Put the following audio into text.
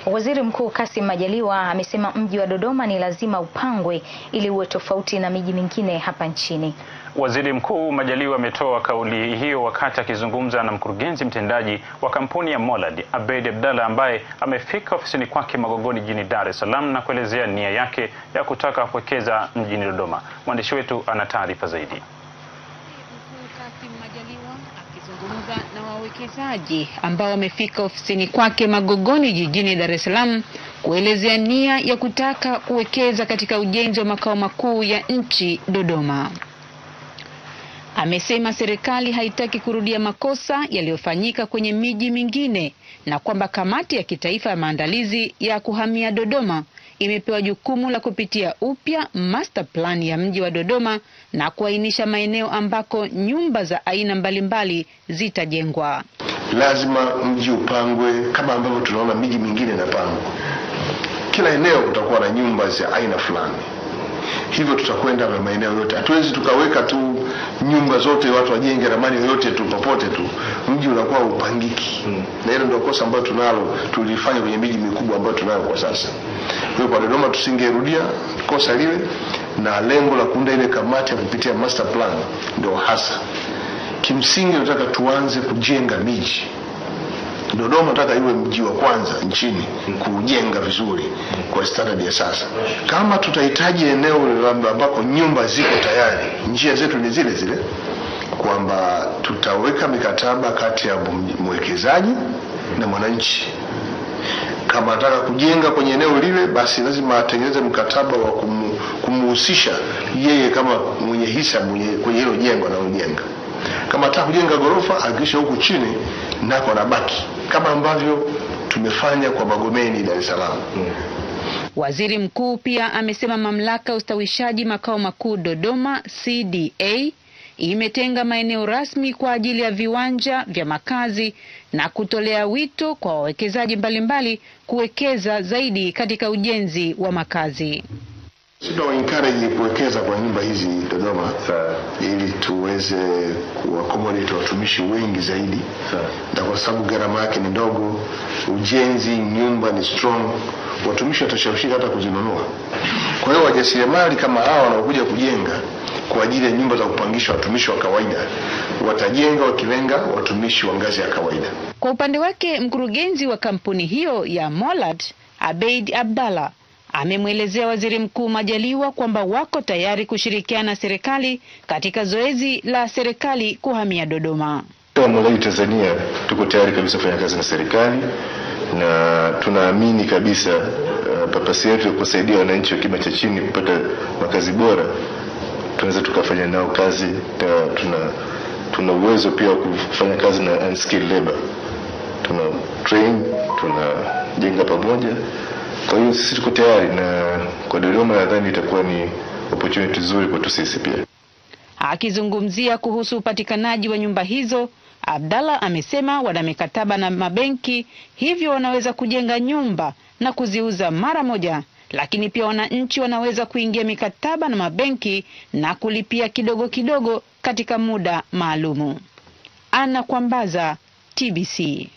Waziri Mkuu Kassim Majaliwa amesema mji wa Dodoma ni lazima upangwe ili uwe tofauti na miji mingine hapa nchini. Waziri Mkuu Majaliwa ametoa kauli hiyo wakati akizungumza na mkurugenzi mtendaji wa kampuni ya Mollard, Abeid Abdalla, ambaye amefika ofisini kwake Magogoni jijini Dar es Salaam na kuelezea nia yake ya kutaka kuwekeza mjini Dodoma. Mwandishi wetu ana taarifa zaidi. Kassim Majaliwa akizungumza na wawekezaji ambao wamefika ofisini kwake Magogoni jijini Dar es Salaam kuelezea nia ya kutaka kuwekeza katika ujenzi wa makao makuu ya nchi Dodoma. Amesema serikali haitaki kurudia makosa yaliyofanyika kwenye miji mingine na kwamba kamati ya kitaifa ya maandalizi ya kuhamia Dodoma imepewa jukumu la kupitia upya master plan ya mji wa Dodoma na kuainisha maeneo ambako nyumba za aina mbalimbali zitajengwa. Lazima mji upangwe kama ambavyo tunaona miji mingine inapangwa. Kila eneo kutakuwa na nyumba za aina fulani. Hivyo tutakwenda na maeneo yote. Hatuwezi tukaweka tu nyumba zote watu wajenge ramani yote tu popote tu. Mji unakuwa upangiki. Na hilo ndio kosa ambalo tulifanya kwenye miji mikubwa ambayo tunayo kwa sasa. Kwa hiyo kwa Dodoma tusingerudia kosa lile, na lengo la kuunda ile kamati ya kupitia master plan ndio hasa. Kimsingi tunataka tuanze kujenga miji. Dodoma nataka iwe mji wa kwanza nchini kujenga vizuri kwa standard ya sasa. Kama tutahitaji eneo ambako nyumba ziko tayari, njia zetu ni zile zile, kwamba tutaweka mikataba kati ya mwekezaji na mwananchi. Kama anataka kujenga kwenye eneo lile, basi lazima atengeneze mkataba wa kumhusisha yeye kama mwenye hisa kwenye hilo jengo analojenga. Kama anataka kujenga gorofa, hakikisha huku chini nako anabaki, kama ambavyo tumefanya kwa Magomeni Dar es Salaam. Waziri Mkuu pia amesema mamlaka ya ustawishaji makao makuu Dodoma CDA imetenga maeneo rasmi kwa ajili ya viwanja vya makazi na kutolea wito kwa wawekezaji mbalimbali kuwekeza zaidi katika ujenzi wa makazi. Encourage kuwekeza kwa nyumba hizi Dodoma ili tuweze kuaccommodate watumishi wengi zaidi. Na kwa sababu gharama yake ni ndogo, ujenzi nyumba ni strong, watumishi watashawishika hata kuzinunua. Kwa hiyo wajasiriamali kama hawa wanaokuja kujenga kwa ajili ya nyumba za kupangisha watumishi wa kawaida watajenga wakilenga watumishi wa ngazi ya kawaida. Kwa upande wake mkurugenzi wa kampuni hiyo ya Mollard, Abeid Abdalla, amemwelezea Waziri Mkuu Majaliwa kwamba wako tayari kushirikiana na serikali katika zoezi la serikali kuhamia Dodoma. Kama Mollard Tanzania tuko tayari kabisa kufanya kazi na serikali, na tunaamini kabisa papasi yetu ya kusaidia wananchi wa kima cha chini kupata makazi bora, tunaweza tukafanya nao kazi. Tuna uwezo pia wa kufanya kazi na unskilled labor. Tuna train, tunajenga pamoja. Kwa hiyo sisi tuko tayari, na kwa Dodoma nadhani itakuwa ni opportunity nzuri kwetu sisi pia. Akizungumzia kuhusu upatikanaji wa nyumba hizo, Abdalla amesema wana mikataba na mabenki, hivyo wanaweza kujenga nyumba na kuziuza mara moja, lakini pia wananchi wanaweza kuingia mikataba na mabenki na kulipia kidogo kidogo katika muda maalumu. Ana Kwambaza, TBC.